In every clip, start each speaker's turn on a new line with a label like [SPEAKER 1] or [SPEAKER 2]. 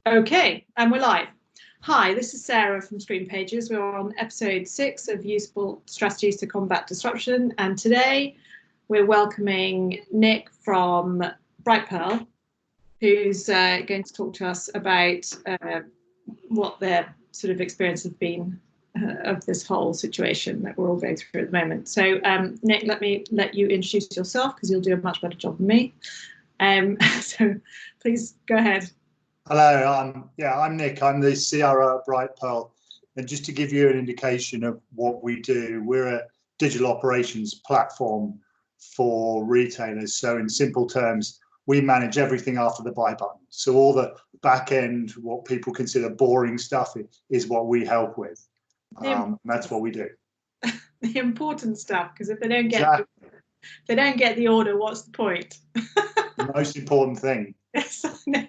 [SPEAKER 1] Okay, and we're live. Hi, this is Sarah from Screen Pages. We're on episode 6 of Useful Strategies to Combat Disruption, and today we're welcoming Nick from Brightpearl, who's going to talk to us about what their sort of experience has been of this whole situation that we're all going through at the moment. So, Nick, let you introduce yourself because you'll do a much better job than me. So, please go ahead.
[SPEAKER 2] Hello, I'm Nick. I'm the CRO at Brightpearl, and just to give you an indication of what we do, we're a digital operations platform for retailers. So in simple terms, we manage everything after the buy button. So all the back end, what people consider boring stuff, is what we help with. That's what we do.
[SPEAKER 1] The important stuff, because if they don't get the order, what's the point?
[SPEAKER 2] The most important thing.
[SPEAKER 1] Yes, I know.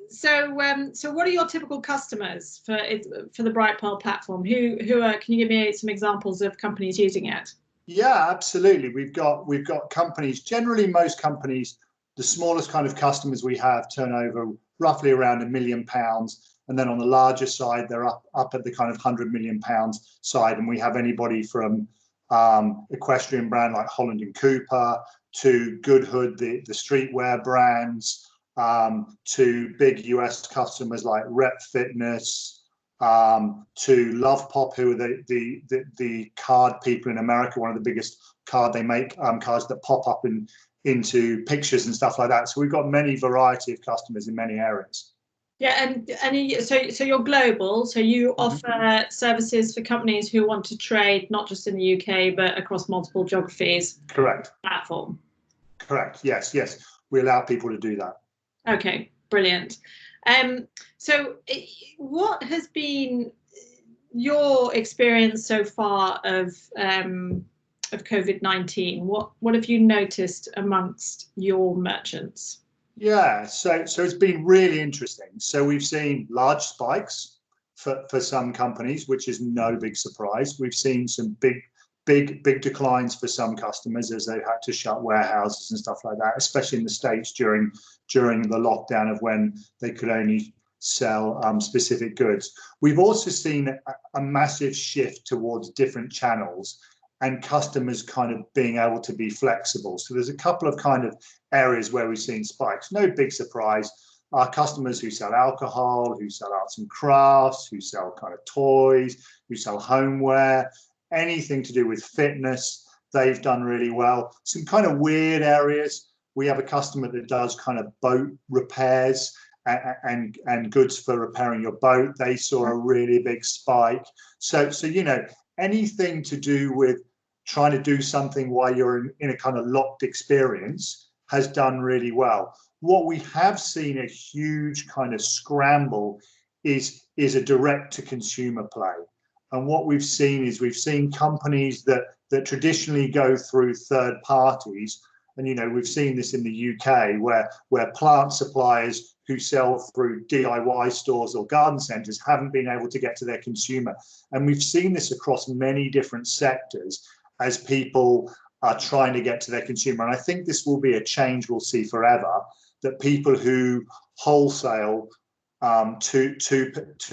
[SPEAKER 1] So what are your typical customers for the Brightpearl platform? Who are? Can you give me some examples of companies using it?
[SPEAKER 2] Yeah, absolutely. We've got companies. Generally, most companies, the smallest kind of customers we have turn over roughly around £1 million, and then on the larger side, they're up at the kind of £100 million side, and we have anybody from equestrian brand like Holland & Cooper to Goodhood, the streetwear brands. To big US customers like Rep Fitness, to Love Pop, who are the card people in America, one of the biggest they make cards that pop up into pictures and stuff like that. So we've got many variety of customers in many areas.
[SPEAKER 1] Yeah, so you're global. So you offer services for companies who want to trade not just in the UK but across multiple geographies.
[SPEAKER 2] Correct.
[SPEAKER 1] Platform.
[SPEAKER 2] Correct. Yes. We allow people to do that.
[SPEAKER 1] Okay, brilliant. So what has been your experience so far of COVID-19? What have you noticed amongst your merchants?
[SPEAKER 2] Yeah, so it's been really interesting. So we've seen large spikes for some companies, which is no big surprise. We've seen some big declines for some customers as they've had to shut warehouses and stuff like that, especially in the States during the lockdown of when they could only sell specific goods. We've also seen a massive shift towards different channels and customers kind of being able to be flexible. So there's a couple of kind of areas where we've seen spikes. No big surprise. Our customers who sell alcohol, who sell arts and crafts, who sell kind of toys, who sell homeware, anything to do with fitness, they've done really well. Some kind of weird areas. We have a customer that does kind of boat repairs and goods for repairing your boat. They saw a really big spike. So anything to do with trying to do something while you're in a kind of locked experience has done really well. What we have seen a huge kind of scramble is a direct to consumer play. And what we've seen companies that traditionally go through third parties, and we've seen this in the UK where plant suppliers who sell through DIY stores or garden centres haven't been able to get to their consumer. And we've seen this across many different sectors as people are trying to get to their consumer. And I think this will be a change we'll see forever, that people who wholesale to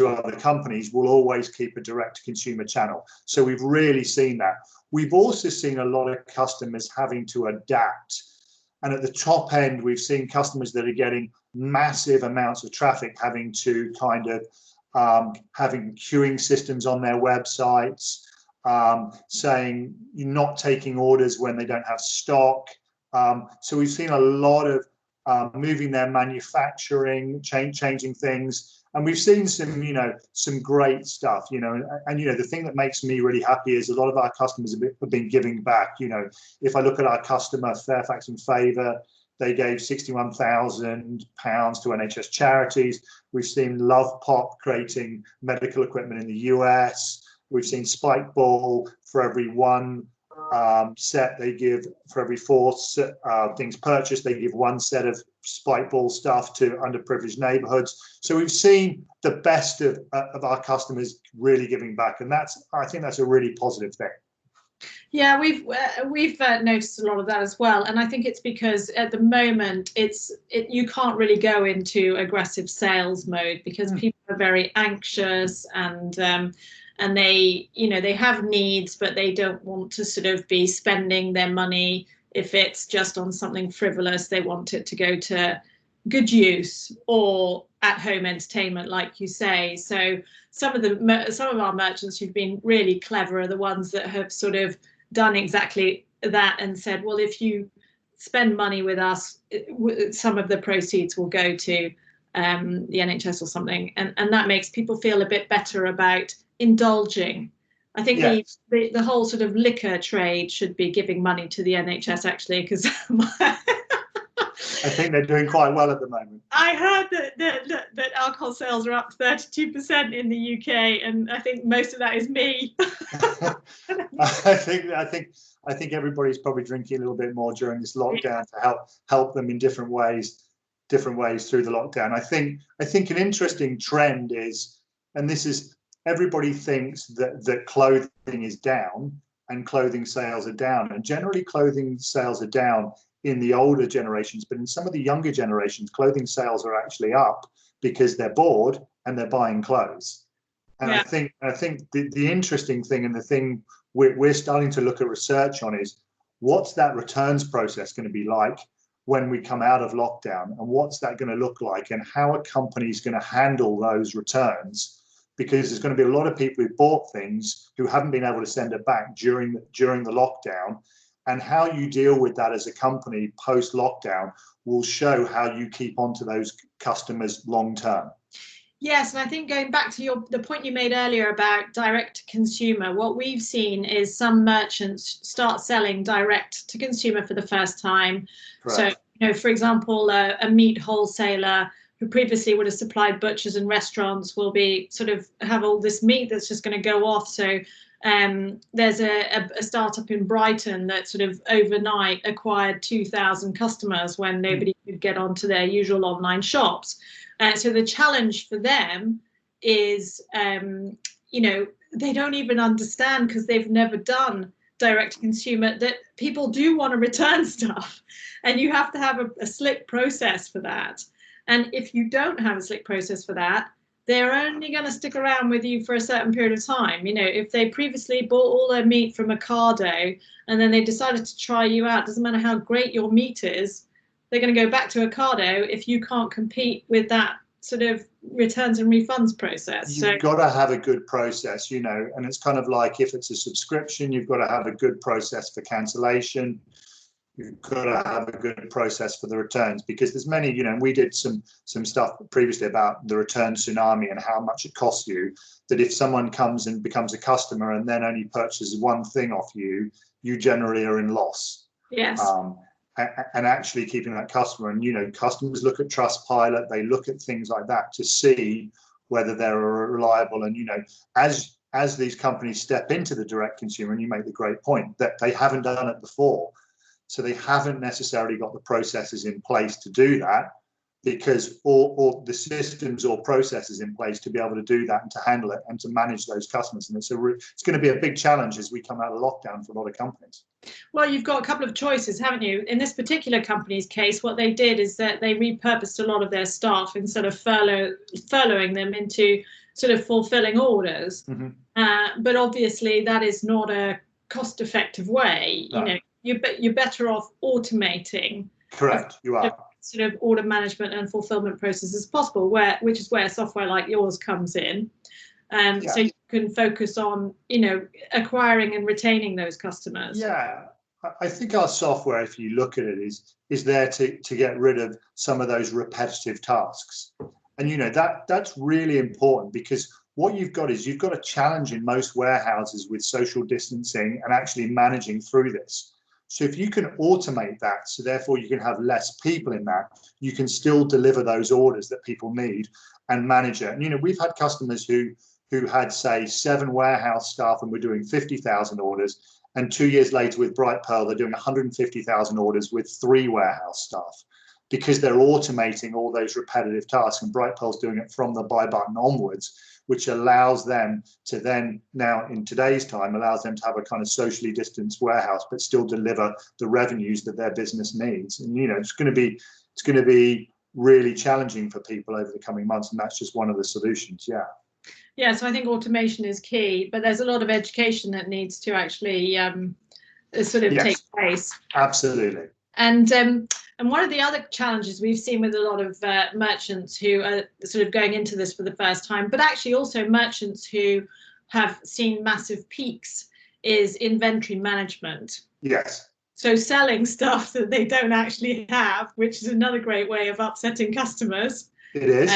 [SPEAKER 2] other companies will always keep a direct consumer channel. So we've really seen that. We've also seen a lot of customers having to adapt. And at the top end, we've seen customers that are getting massive amounts of traffic having to kind of having queuing systems on their websites, saying you're not taking orders when they don't have stock. So we've seen a lot of moving their manufacturing, changing things, and we've seen some great stuff. And the thing that makes me really happy is a lot of our customers have been giving back. If I look at our customer Fairfax and Favour, they gave £61,000 to NHS charities. We've seen Love Pop creating medical equipment in the US. We've seen Spike Ball, for every one set they give, for every 4 things purchased, they give 1 set of Spike Ball stuff to underprivileged neighborhoods. So we've seen the best of our customers really giving back, and I think that's a really positive thing.
[SPEAKER 1] Yeah, we've noticed a lot of that as well, and I think it's because at the moment you can't really go into aggressive sales mode because people are very anxious and they have needs, but they don't want to sort of be spending their money if it's just on something frivolous. They want it to go to good use or at-home entertainment, like you say. So some of our merchants who've been really clever are the ones that have sort of done exactly that and said, well, if you spend money with us, some of the proceeds will go to the NHS or something, and that makes people feel a bit better about indulging. I think
[SPEAKER 2] Yes.
[SPEAKER 1] the whole sort of liquor trade should be giving money to the NHS, actually, because
[SPEAKER 2] I think they're doing quite well at the moment.
[SPEAKER 1] I heard that alcohol sales are up 32% in the UK, and I think most of that is me.
[SPEAKER 2] I think everybody's probably drinking a little bit more during this lockdown to help them in different ways through the lockdown. I think an interesting trend is, and this is, everybody thinks that clothing is down and clothing sales are down, and generally clothing sales are down in the older generations, but in some of the younger generations, clothing sales are actually up because they're bored and they're buying clothes. And yeah. I think the interesting thing, and the thing we're starting to look at research on, is what's that returns process going to be like when we come out of lockdown, and what's that going to look like, and how are companies going to handle those returns? Because there's going to be a lot of people who bought things who haven't been able to send it back during the lockdown, and how you deal with that as a company post lockdown will show how you keep on to those customers long term.
[SPEAKER 1] Yes, and I think going back to the point you made earlier about direct to consumer, what we've seen is some merchants start selling direct to consumer for the first time. Correct. So, for example, a meat wholesaler who previously would have supplied butchers and restaurants will be sort of have all this meat that's just going to go off. So there's a startup in Brighton that sort of overnight acquired 2,000 customers when nobody could get onto their usual online shops. So the challenge for them is, they don't even understand, because they've never done direct to consumer, that people do want to return stuff, and you have to have a slick process for that. And if you don't have a slick process for that, they're only going to stick around with you for a certain period of time. If they previously bought all their meat from Ocado and then they decided to try you out, doesn't matter how great your meat is, they're going to go back to Ocado if you can't compete with that sort of returns and refunds process.
[SPEAKER 2] You've got to have a good process, and it's kind of like, if it's a subscription, you've got to have a good process for cancellation. You've got to have a good process for the returns, because there's many, we did some stuff previously about the return tsunami and how much it costs you, that if someone comes and becomes a customer and then only purchases one thing off you, you generally are in loss.
[SPEAKER 1] Yes.
[SPEAKER 2] And actually keeping that customer, and customers look at Trustpilot, they look at things like that to see whether they're reliable. And as these companies step into the direct consumer, and you make the great point that they haven't done it before, so they haven't necessarily got the processes in place to do that, because or the systems or processes in place to be able to do that and to handle it and to manage those customers. And it's going to be a big challenge as we come out of lockdown for a lot of companies.
[SPEAKER 1] Well, you've got a couple of choices, haven't you? In this particular company's case, what they did is that they repurposed a lot of their staff instead of furloughing them into sort of fulfilling orders. Mm-hmm. But obviously, that is not a cost-effective way. No. You're better off automating.
[SPEAKER 2] Correct, you are.
[SPEAKER 1] Sort of order management and fulfillment processes as possible, which is where software like yours comes in. So you can focus on, acquiring and retaining those customers.
[SPEAKER 2] Yeah, I think our software, if you look at it, is there to get rid of some of those repetitive tasks. And that's really important, because what you've got a challenge in most warehouses with social distancing and actually managing through this. So if you can automate that, so therefore you can have less people in that, you can still deliver those orders that people need and manage it. And we've had customers who had, say, 7 warehouse staff and were doing 50,000 orders, and 2 years later with Brightpearl, they're doing 150,000 orders with 3 warehouse staff, because they're automating all those repetitive tasks, and Brightpearl's doing it from the buy button onwards, which allows them to then, now in today's time, allows them to have a kind of socially distanced warehouse, but still deliver the revenues that their business needs. And, you know, it's going to be really challenging for people over the coming months. And that's just one of the solutions. Yeah.
[SPEAKER 1] Yeah, so I think automation is key, but there's a lot of education that needs to actually sort of take place.
[SPEAKER 2] Absolutely.
[SPEAKER 1] And one of the other challenges we've seen with a lot of merchants who are sort of going into this for the first time, but actually also merchants who have seen massive peaks, is inventory management.
[SPEAKER 2] Yes.
[SPEAKER 1] So selling stuff that they don't actually have, which is another great way of upsetting customers.
[SPEAKER 2] It is.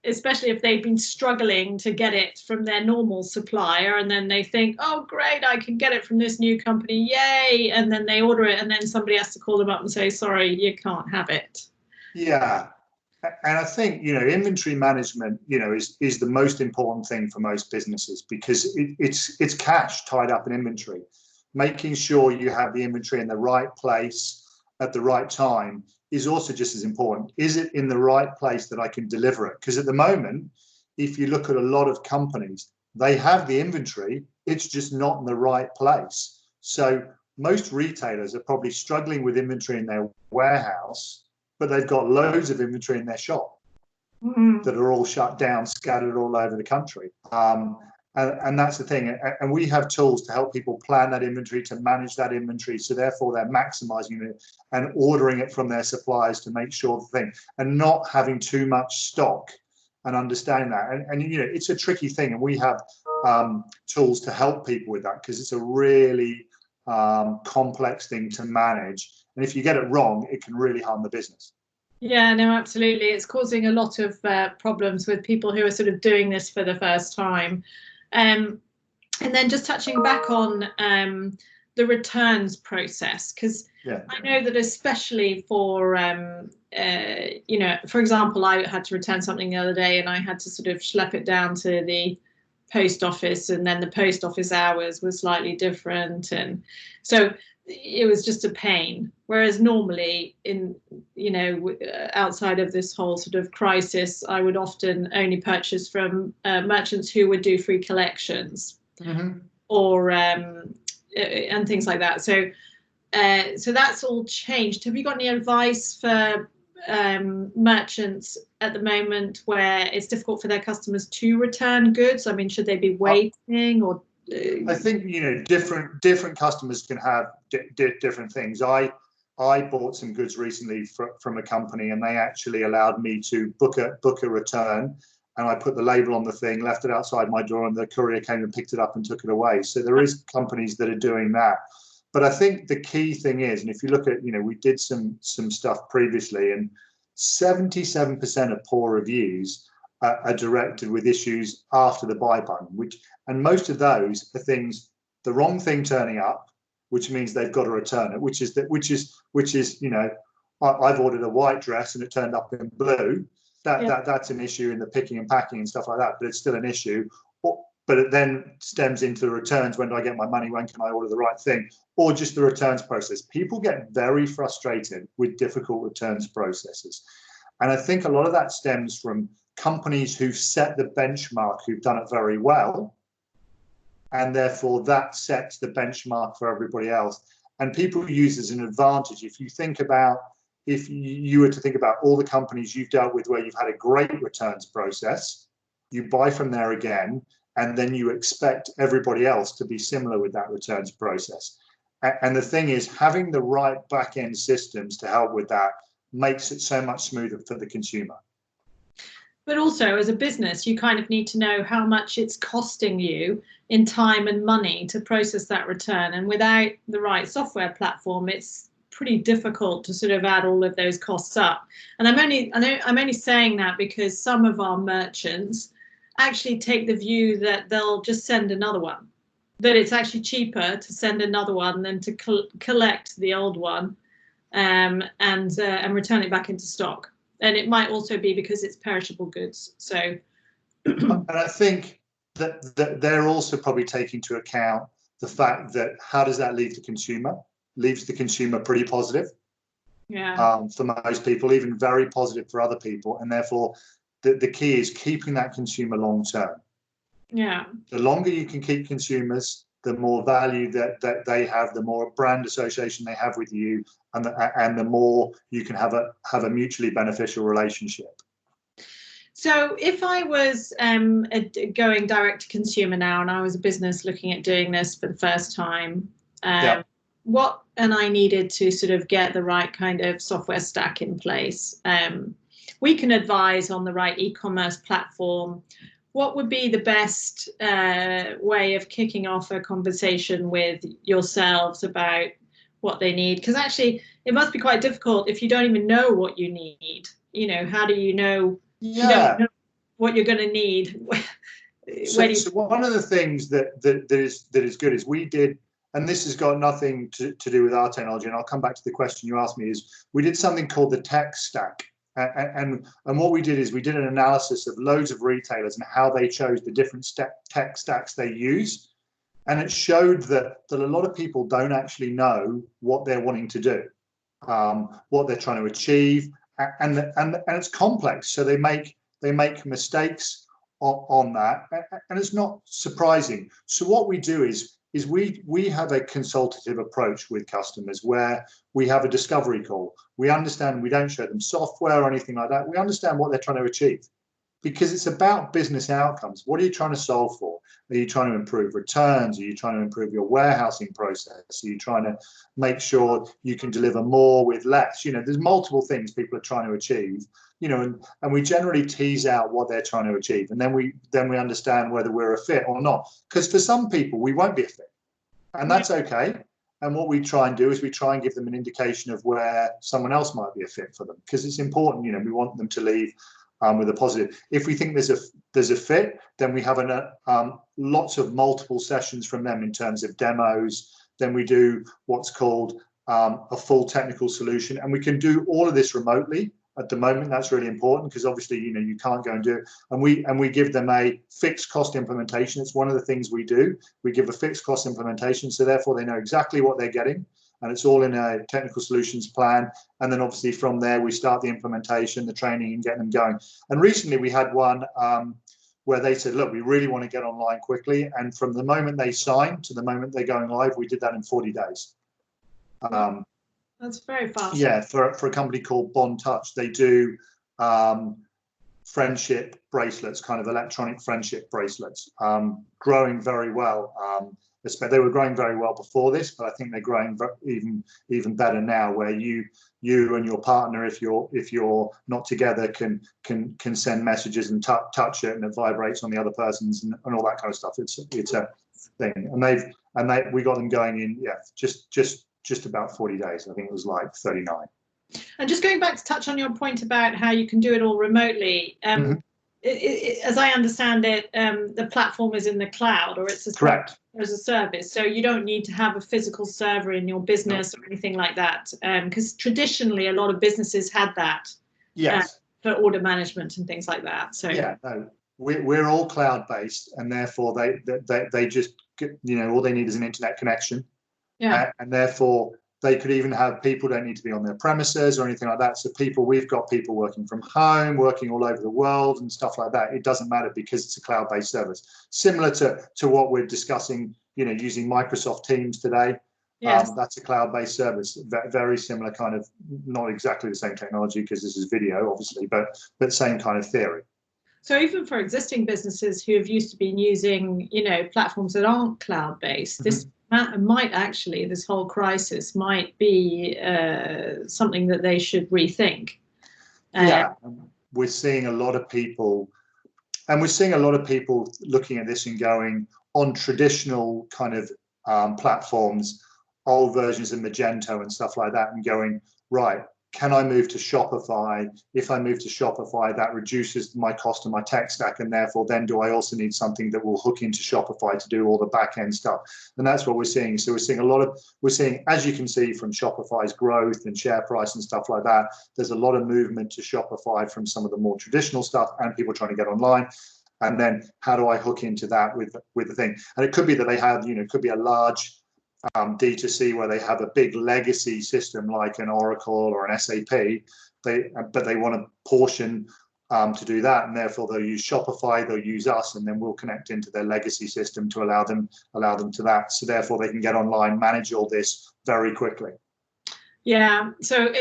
[SPEAKER 1] Especially if they've been struggling to get it from their normal supplier, and then they think, oh great, I can get it from this new company, yay, and then they order it, and then somebody has to call them up and say, sorry, you can't have it.
[SPEAKER 2] Yeah, and I think, you know, inventory management, you know, is the most important thing for most businesses, because it's cash tied up in inventory. Making sure you have the inventory in the right place at the right time is also just as important. Is it in the right place that I can deliver it? Because at the moment, if you look at a lot of companies, they have the inventory, it's just not in the right place. So most retailers are probably struggling with inventory in their warehouse, but they've got loads of inventory in their shop that are all shut down, scattered all over the country. And that's the thing. And we have tools to help people plan that inventory, to manage that inventory. So therefore, they're maximizing it and ordering it from their suppliers to make sure the thing, and not having too much stock, and understanding that. And you know, it's a tricky thing. And we have tools to help people with that, because it's a really complex thing to manage. And if you get it wrong, it can really harm the business.
[SPEAKER 1] Yeah, no, absolutely. It's causing a lot of problems with people who are sort of doing this for the first time. And then just touching back on the returns process, because I know that especially for, you know, for example, I had to return something the other day, and I had to sort of schlep it down to the post office, and then the post office hours were slightly different. And so it was just a pain. Whereas normally in, you know, outside of this whole sort of crisis, I would often only purchase from merchants who would do free collections or and things like that. So so that's all changed. Have you got any advice for merchants at the moment where it's difficult for their customers to return goods? I mean, should they be waiting, or
[SPEAKER 2] I think, you know, different customers can have different things. I bought some goods recently from a company, and they actually allowed me to book a return, and I put the label on the thing, left it outside my door, and the courier came and picked it up and took it away. So there is companies that are doing that. But I think the key thing is, and if you look at, you know, we did some stuff previously, and 77% of poor reviews are directed with issues after the buy button, and most of those are things, the wrong thing turning up, which means they've got to return it, which is, you know, I've ordered a white dress and it turned up in blue. That's an issue in the picking and packing and stuff like that, but it's still an issue. But it then stems into the returns. When do I get my money? When can I order the right thing? Or just the returns process. People get very frustrated with difficult returns processes. And I think a lot of that stems from companies who've set the benchmark, who've done it very well. And therefore that sets the benchmark for everybody else. And people use as an advantage. If you were to think about all the companies you've dealt with where you've had a great returns process, you buy from there again, and then you expect everybody else to be similar with that returns process. And the thing is, having the right back-end systems to help with that makes it so much smoother for the consumer.
[SPEAKER 1] But also, as a business, you kind of need to know how much it's costing you in time and money to process that return. And without the right software platform, it's pretty difficult to sort of add all of those costs up. And I'm only saying that because some of our merchants actually take the view that they'll just send another one, that it's actually cheaper to send another one than to collect the old one and return it back into stock. And it might also be because it's perishable goods. So,
[SPEAKER 2] and I think that they're also probably taking into account the fact that how does that leave the consumer? Leaves the consumer pretty positive.
[SPEAKER 1] Yeah.
[SPEAKER 2] For most people, even very positive for other people, and therefore the key is keeping that consumer long term.
[SPEAKER 1] Yeah.
[SPEAKER 2] The longer you can keep consumers, the more value that they have, the more brand association they have with you, and the more you can have a mutually beneficial relationship.
[SPEAKER 1] So if I was going direct to consumer now, and I was a business looking at doing this for the first time,
[SPEAKER 2] Yeah.
[SPEAKER 1] and I needed to sort of get the right kind of software stack in place, we can advise on the right e-commerce platform. What would be the best way of kicking off a conversation with yourselves about what they need? Because actually, it must be quite difficult if you don't even know what you need. You know, how do you know?
[SPEAKER 2] Yeah.
[SPEAKER 1] You don't know what you're going to need.
[SPEAKER 2] So one of the things that is good is we did, and this has got nothing to do with our technology, and I'll come back to the question you asked me, is we did something called the tech stack. And what we did is we did an analysis of loads of retailers and how they chose the different tech stacks they use. And it showed that a lot of people don't actually know what they're wanting to do, what they're trying to achieve. And it's complex. So they make mistakes on that. And it's not surprising. So what we do is we have a consultative approach with customers where we have a discovery call. We understand, we don't show them software or anything like that. We understand what they're trying to achieve, because it's about business outcomes. What are you trying to solve for? Are you trying to improve returns? Are you trying to improve your warehousing process? Are you trying to make sure you can deliver more with less? You know, there's multiple things people are trying to achieve, you know, and we generally tease out what they're trying to achieve. And then we understand whether we're a fit or not. Because for some people, we won't be a fit. And that's okay. And what we try and do is we try and give them an indication of where someone else might be a fit for them, because it's important. You know, we want them to leave with a positive. If we think there's a fit, then we have lots of multiple sessions from them in terms of demos. Then we do what's called a full technical solution, and we can do all of this remotely at the moment. That's really important, because obviously, you know, you can't go and do it. And we give them a fixed cost implementation. It's one of the things we do. We give a fixed cost implementation, so therefore they know exactly what they're getting, and it's all in a technical solutions plan. And then obviously from there we start the implementation, the training, and getting them going. And recently we had one where they said, look, we really want to get online quickly, and from the moment they sign to the moment they're going live, we did that in 40 days.
[SPEAKER 1] That's very fast.
[SPEAKER 2] Yeah, for a company called Bond Touch. They do friendship bracelets, kind of electronic friendship bracelets, growing very well. They were growing very well before this, but I think they're growing even better now, where you and your partner, if you're not together, can send messages and touch it, and it vibrates on the other person's, and all that kind of stuff. It's a thing, and we got them going in just about 40 days. I think it was like 39.
[SPEAKER 1] And just going back to touch on your point about how you can do it all remotely, as I understand it, the platform is in the cloud, or it's
[SPEAKER 2] correct
[SPEAKER 1] as a service. So you don't need to have a physical server in your business or anything like that, because traditionally a lot of businesses had that.
[SPEAKER 2] Yes.
[SPEAKER 1] For order management and things like that. So
[SPEAKER 2] yeah, no, we're all cloud based, and therefore they just, you know, all they need is an internet connection.
[SPEAKER 1] Yeah.
[SPEAKER 2] And therefore they could even have people don't need to be on their premises or anything like that. So we've got people working from home, working all over the world and stuff like that. It doesn't matter, because it's a cloud-based service, similar to what we're discussing, you know, using Microsoft Teams today.
[SPEAKER 1] Yes.
[SPEAKER 2] That's a cloud-based service, very similar kind of, not exactly the same technology because this is video, obviously, but same kind of theory.
[SPEAKER 1] So even for existing businesses who have used to been using, you know, platforms that aren't cloud-based, this might actually, this whole crisis might be something that they should rethink.
[SPEAKER 2] Yeah, we're seeing a lot of people, looking at this and going on traditional kind of platforms, old versions of Magento and stuff like that, and going, right, can I move to Shopify? If I move to Shopify, that reduces my cost of my tech stack, and therefore then do I also need something that will hook into Shopify to do all the back end stuff? And that's what we're seeing. So we're seeing, as you can see from Shopify's growth and share price and stuff like that, there's a lot of movement to Shopify from some of the more traditional stuff, and people trying to get online. And then how do I hook into that with the thing? And it could be that they have, you know, it could be a large D2C where they have a big legacy system like an Oracle or an SAP, but they want to portion to do that, and therefore they'll use Shopify, they'll use us, and then we'll connect into their legacy system to allow them to that. So therefore they can get online, manage all this very quickly.
[SPEAKER 1] Yeah, so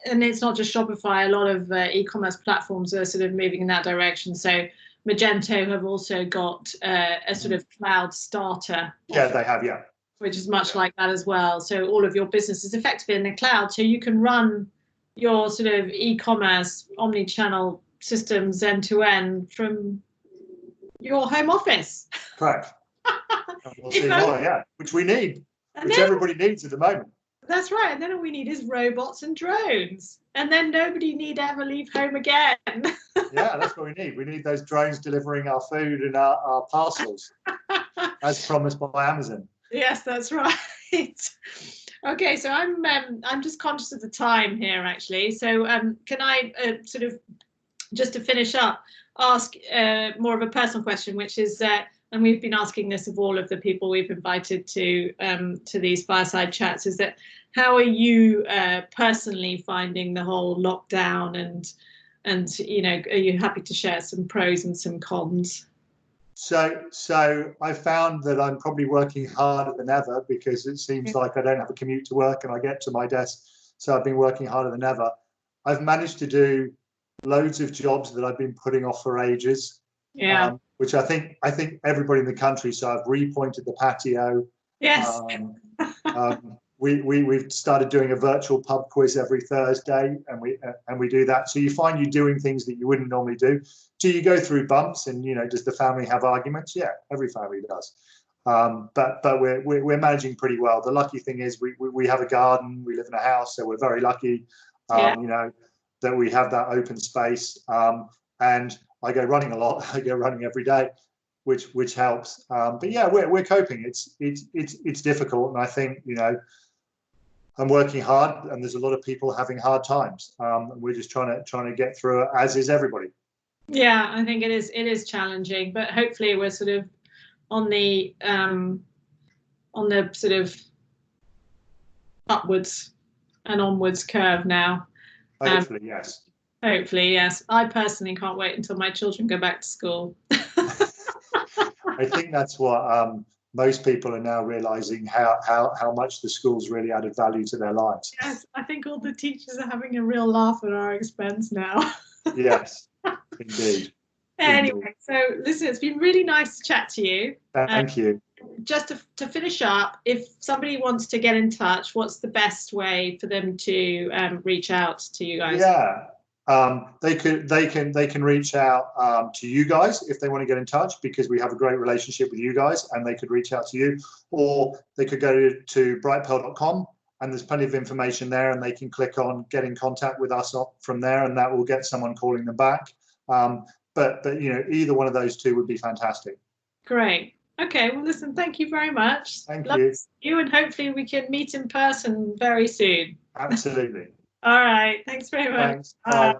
[SPEAKER 1] and it's not just Shopify. A lot of e-commerce platforms are sort of moving in that direction. So Magento have also got a sort of cloud starter.
[SPEAKER 2] Yeah, they have, yeah.
[SPEAKER 1] Which is much like that as well. So all of your business is effectively in the cloud. So you can run your sort of e-commerce omni-channel systems end to end from your home office.
[SPEAKER 2] Correct. We'll see more, yeah, which we need, which everybody needs at the moment.
[SPEAKER 1] That's right. And then all we need is robots and drones. And then nobody need ever leave home again.
[SPEAKER 2] Yeah, that's what we need. We need those drones delivering our food and our parcels, as promised by Amazon.
[SPEAKER 1] Yes, that's right. Okay, so I'm just conscious of the time here, actually. So can I sort of, just to finish up, ask more of a personal question, which is, and we've been asking this of all of the people we've invited to these fireside chats, is that how are you personally finding the whole lockdown, and you know, are you happy to share some pros and some cons?
[SPEAKER 2] So I found that I'm probably working harder than ever, because it seems like I don't have a commute to work and I get to my desk. So I've been working harder than ever. I've managed to do loads of jobs that I've been putting off for ages.
[SPEAKER 1] Yeah.
[SPEAKER 2] Which I think everybody in the country. So I've repointed the patio.
[SPEAKER 1] Yes.
[SPEAKER 2] We've started doing a virtual pub quiz every Thursday, and we do that. So you find you're doing things that you wouldn't normally do. Do you go through bumps, and you know, does the family have arguments? Yeah, every family does. But we're managing pretty well. The lucky thing is we have a garden. We live in a house, so we're very lucky. You know, that we have that open space. And I go running a lot. I go running every day, which helps. But yeah, we're coping. It's difficult, and I think, you know, I'm working hard, and there's a lot of people having hard times. And we're just trying to get through it, as is everybody.
[SPEAKER 1] Yeah, I think it is challenging, but hopefully we're sort of on the sort of upwards and onwards curve now.
[SPEAKER 2] Hopefully, yes.
[SPEAKER 1] Hopefully, yes. I personally can't wait until my children go back to school.
[SPEAKER 2] I think that's what most people are now realizing, how much the schools really added value to their lives.
[SPEAKER 1] Yes, I think all the teachers are having a real laugh at our expense now.
[SPEAKER 2] Yes, indeed.
[SPEAKER 1] Anyway, so listen, it's been really nice to chat to you.
[SPEAKER 2] Thank you.
[SPEAKER 1] Just to finish up, if somebody wants to get in touch, what's the best way for them to reach out to you guys?
[SPEAKER 2] Yeah. They can reach out to you guys if they want to get in touch, because we have a great relationship with you guys, and they could reach out to you, or they could go to brightpearl.com, and there's plenty of information there, and they can click on get in contact with us from there, and that will get someone calling them back. But you know, either one of those two would be fantastic.
[SPEAKER 1] Great. Okay, well listen, thank you very much.
[SPEAKER 2] Thank
[SPEAKER 1] Love
[SPEAKER 2] you.
[SPEAKER 1] to see you, and hopefully we can meet in person very soon.
[SPEAKER 2] Absolutely.
[SPEAKER 1] All right, thanks very much.
[SPEAKER 2] Thanks. Bye.